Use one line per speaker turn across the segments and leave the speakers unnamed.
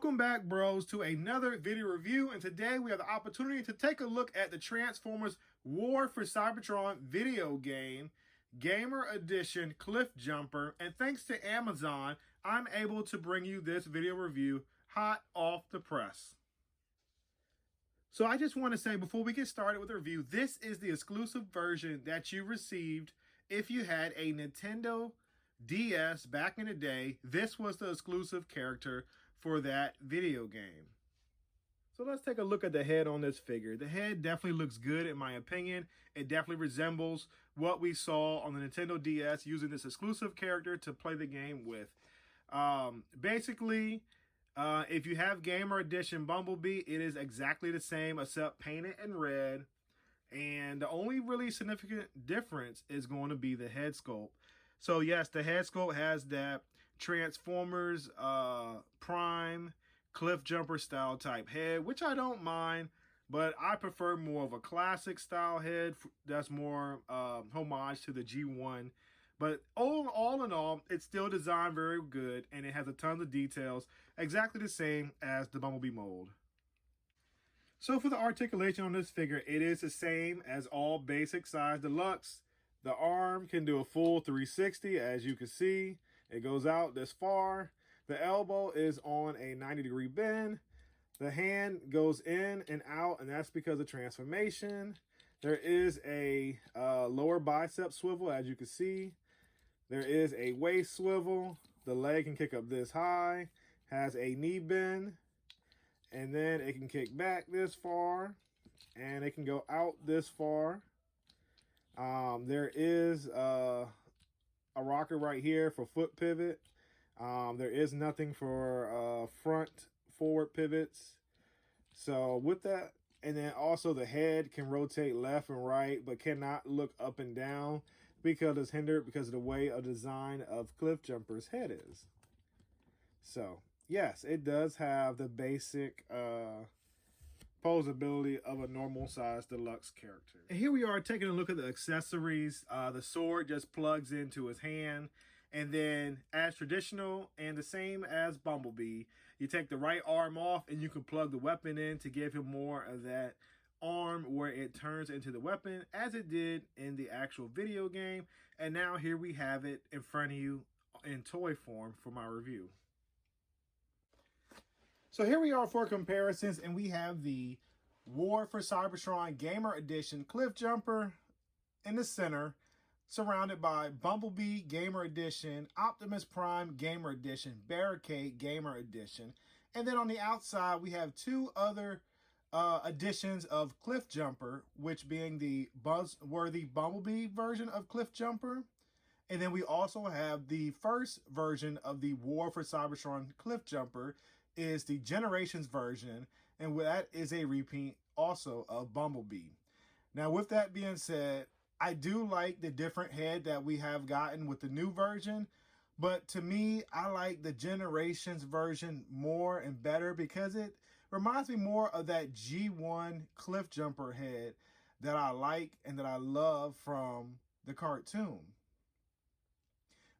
Welcome back, bros, to another video review, and today we have the opportunity to take a look at the Transformers War for Cybertron video game, Gamer Edition Cliffjumper, and thanks to Amazon, I'm able to bring you this video review hot off the press. So I just want to say, before we get started with the review, this is the exclusive version that you received if you had a Nintendo DS back in the day. This was the exclusive character for that video game. So let's take a look at the head on this figure. The head definitely looks good in my opinion. It definitely resembles what we saw on the Nintendo DS using this exclusive character to play the game with. Basically, if you have Gamer Edition Bumblebee, it is exactly the same except painted in red. And the only really significant difference is going to be the head sculpt. So yes, the head sculpt has that Transformers Prime Cliffjumper style type head, which I don't mind, but I prefer more of a classic style head that's more homage to the G1. But all in all, it's still designed very good, and it has a ton of details, exactly the same as the Bumblebee mold. So for the articulation on this figure, it is the same as all basic size deluxe. The arm can do a full 360, as you can see. It goes out this far. The elbow is on a 90-degree bend. The hand goes in and out, and that's because of transformation. There is a lower bicep swivel, as you can see. There is a waist swivel. The leg can kick up this high. Has a knee bend. And then it can kick back this far. And it can go out this far. There is a rocker right here for foot pivot. There is nothing for front forward pivots. So with that, and then also the head can rotate left and right, but cannot look up and down because it's hindered because of the way a design of Cliffjumper's head is. So yes, it does have the basic posability of a normal size deluxe character. And here we are taking a look at the accessories. The sword just plugs into his hand, and then as traditional and the same as Bumblebee, you take the right arm off and you can plug the weapon in to give him more of that arm where it turns into the weapon as it did in the actual video game. And now here we have it in front of you in toy form for my review. So here we are for comparisons, and we have the War for Cybertron Gamer Edition Cliffjumper in the center, surrounded by Bumblebee Gamer Edition, Optimus Prime Gamer Edition, Barricade Gamer Edition. And then on the outside, we have two other editions of Cliffjumper, which being the buzzworthy Bumblebee version of Cliffjumper. And then we also have the first version of the War for Cybertron Cliffjumper, is the Generations version, and that is a repeat also of Bumblebee. Now, with that being said, I do like the different head that we have gotten with the new version, but to me, I like the Generations version more and better because it reminds me more of that G1 Cliffjumper head that I like and that I love from the cartoon.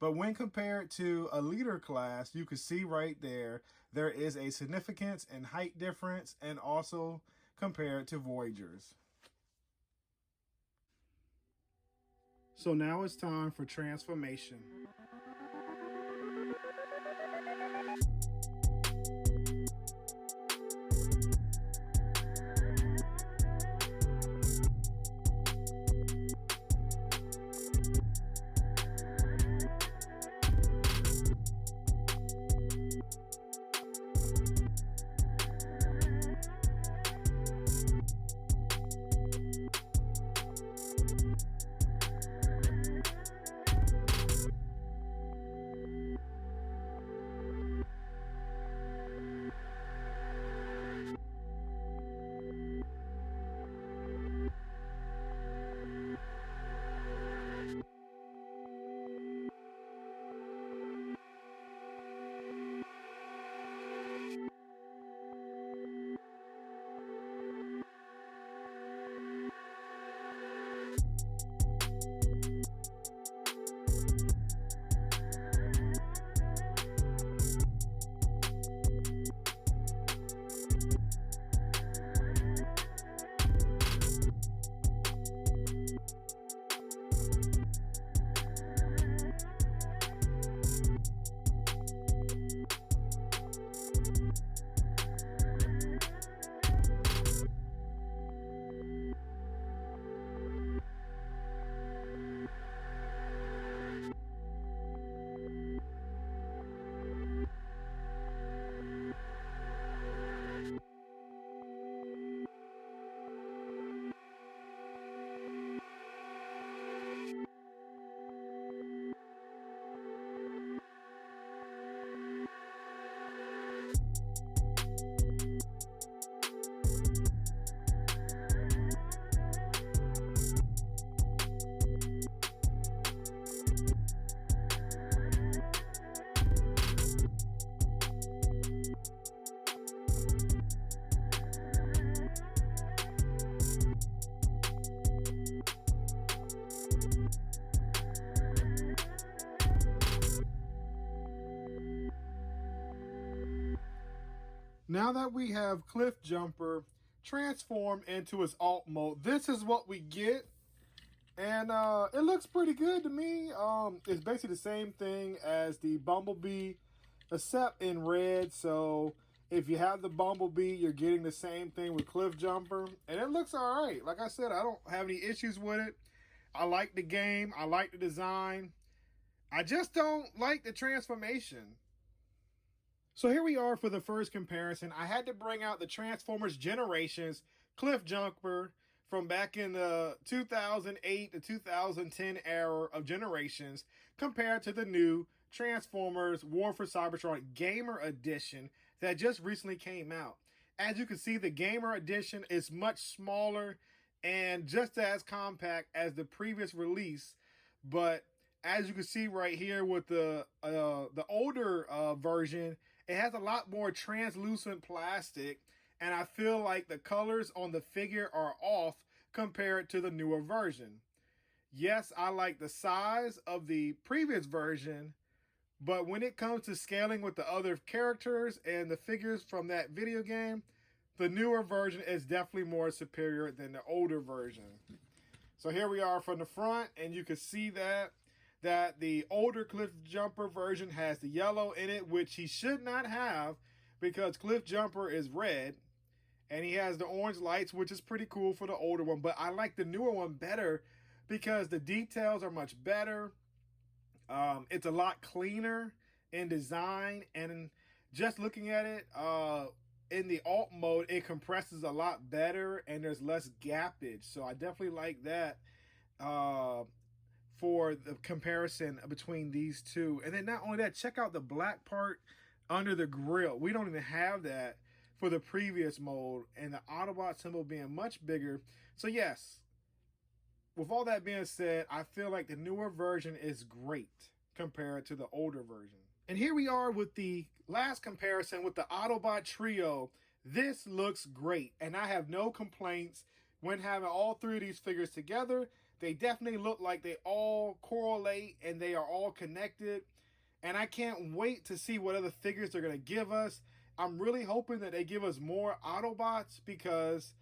But when compared to a leader class, you can see right there, there is a significance in height difference, and also compared to Voyagers. So now it's time for transformation. Now that we have Cliffjumper transformed into its alt mode, this is what we get. And it looks pretty good to me. It's basically the same thing as the Bumblebee, except in red. So if you have the Bumblebee, you're getting the same thing with Cliffjumper. And it looks all right. Like I said, I don't have any issues with it. I like the game. I like the design. I just don't like the transformation. So here we are for the first comparison. I had to bring out the Transformers Generations Cliffjumper from back in the 2008 to 2010 era of Generations compared to the new Transformers War for Cybertron Gamer Edition that just recently came out. As you can see, the Gamer Edition is much smaller and just as compact as the previous release, but as you can see right here with the older version, it has a lot more translucent plastic, and I feel like the colors on the figure are off compared to the newer version. Yes, I like the size of the previous version, but when it comes to scaling with the other characters and the figures from that video game, the newer version is definitely more superior than the older version. So here we are from the front, and you can see that the older Cliffjumper version has the yellow in it, which he should not have because Cliffjumper is red, and he has the orange lights, which is pretty cool for the older one. But I like the newer one better because the details are much better. It's a lot cleaner in design, and just looking at it in the alt mode, it compresses a lot better and there's less gappage. So I definitely like that for the comparison between these two. And then not only that, check out the black part under the grill. We don't even have that for the previous mode, and the Autobot symbol being much bigger. So yes, with all that being said, I feel like the newer version is great compared to the older version. And here we are with the last comparison with the Autobot Trio. This looks great, and I have no complaints when having all three of these figures together. They definitely look like they all correlate and they are all connected. And I can't wait to see what other figures they're going to give us. I'm really hoping that they give us more Autobots because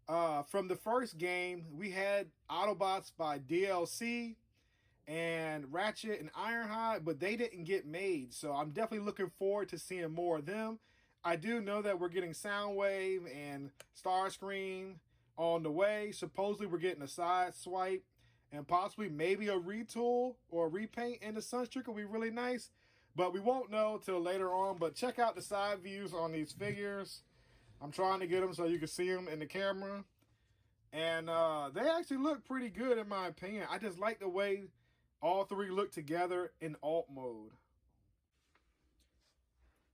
from the first game, we had Autobots by DLC and Ratchet and Ironhide, but they didn't get made. So I'm definitely looking forward to seeing more of them. I do know that we're getting Soundwave and Starscream on the way. Supposedly we're getting a side swipe and possibly maybe a retool or a repaint in the Sunstreak will be really nice, but we won't know till later on. But check out the side views on these figures. I'm trying to get them so you can see them in the camera, and they actually look pretty good in my opinion. I just like the way all three look together in alt mode.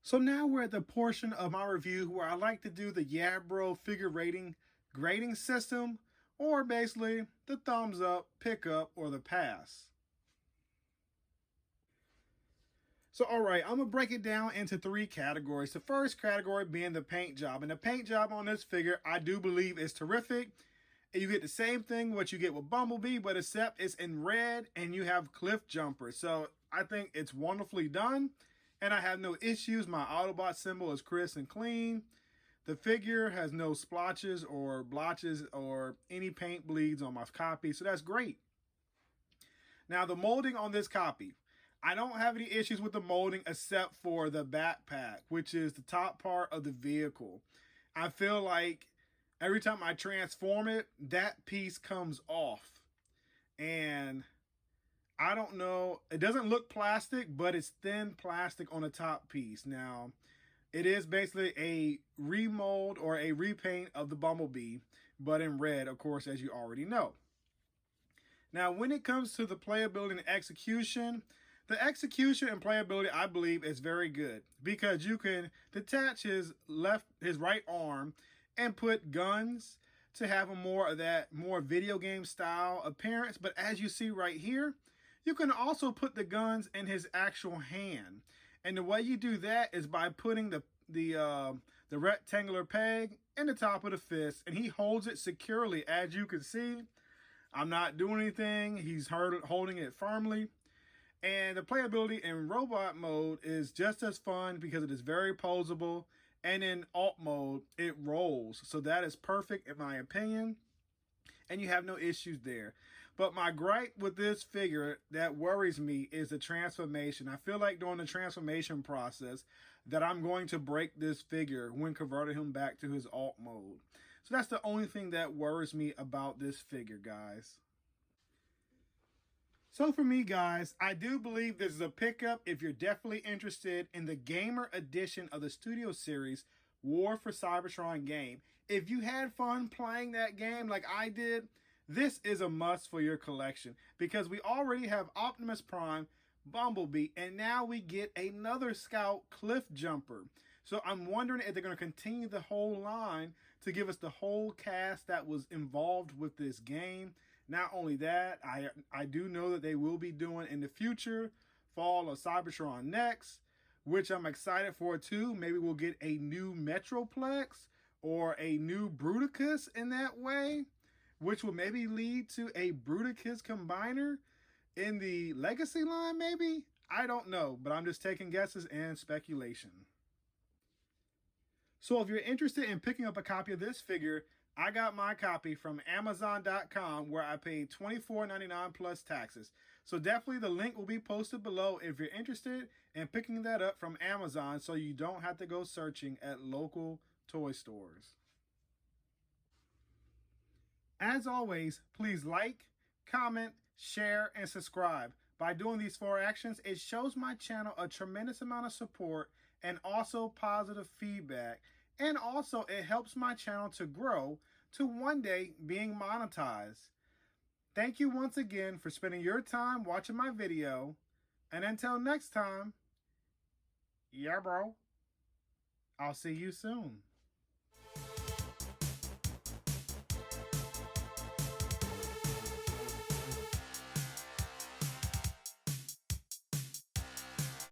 So now we're at the portion of my review where I like to do the Yabro figure rating grading system, or basically the thumbs up, pick up, or the pass. So alright, I'm going to break it down into three categories. The first category being the paint job. And the paint job on this figure I do believe is terrific. And you get the same thing what you get with Bumblebee, but except it's in red and you have Cliffjumper. So I think it's wonderfully done, and I have no issues. My Autobot symbol is crisp and clean. The figure has no splotches or blotches or any paint bleeds on my copy, so that's great. Now the molding on this copy, I don't have any issues with the molding except for the backpack, which is the top part of the vehicle. I feel like every time I transform it, that piece comes off. And I don't know, it doesn't look plastic, but it's thin plastic on the top piece. Now, it is basically a remold or a repaint of the Bumblebee, but in red, of course, as you already know. Now, when it comes to the playability and execution, the execution and playability, I believe, is very good because you can detach his right arm and put guns to have a more of that video game style appearance. But as you see right here, you can also put the guns in his actual hand. And the way you do that is by putting the rectangular peg in the top of the fist, and he holds it securely. As you can see, I'm not doing anything. He's holding it firmly. And the playability in robot mode is just as fun because it is very posable and in alt mode, it rolls. So that is perfect in my opinion, and you have no issues there. But my gripe with this figure that worries me is the transformation. I feel like during the transformation process that I'm going to break this figure when converting him back to his alt mode. So that's the only thing that worries me about this figure, guys. So for me, guys, I do believe this is a pickup if you're definitely interested in the gamer edition of the Studio Series War for Cybertron game. If you had fun playing that game like I did, this is a must for your collection because we already have Optimus Prime, Bumblebee, and now we get another Scout, Cliffjumper. So I'm wondering if they're going to continue the whole line to give us the whole cast that was involved with this game. Not only that, I do know that they will be doing in the future Fall of Cybertron Next, which I'm excited for too. Maybe we'll get a new Metroplex or a new Bruticus in that way, which will maybe lead to a Bruticus combiner in the Legacy line maybe? I don't know, but I'm just taking guesses and speculation. So if you're interested in picking up a copy of this figure, I got my copy from Amazon.com where I paid $24.99 plus taxes. So definitely the link will be posted below if you're interested in picking that up from Amazon so you don't have to go searching at local toy stores. As always, please like, comment, share, and subscribe. By doing these 4 actions, it shows my channel a tremendous amount of support and also positive feedback. And also, it helps my channel to grow to one day being monetized. Thank you once again for spending your time watching my video. And until next time, yeah, bro, I'll see you soon.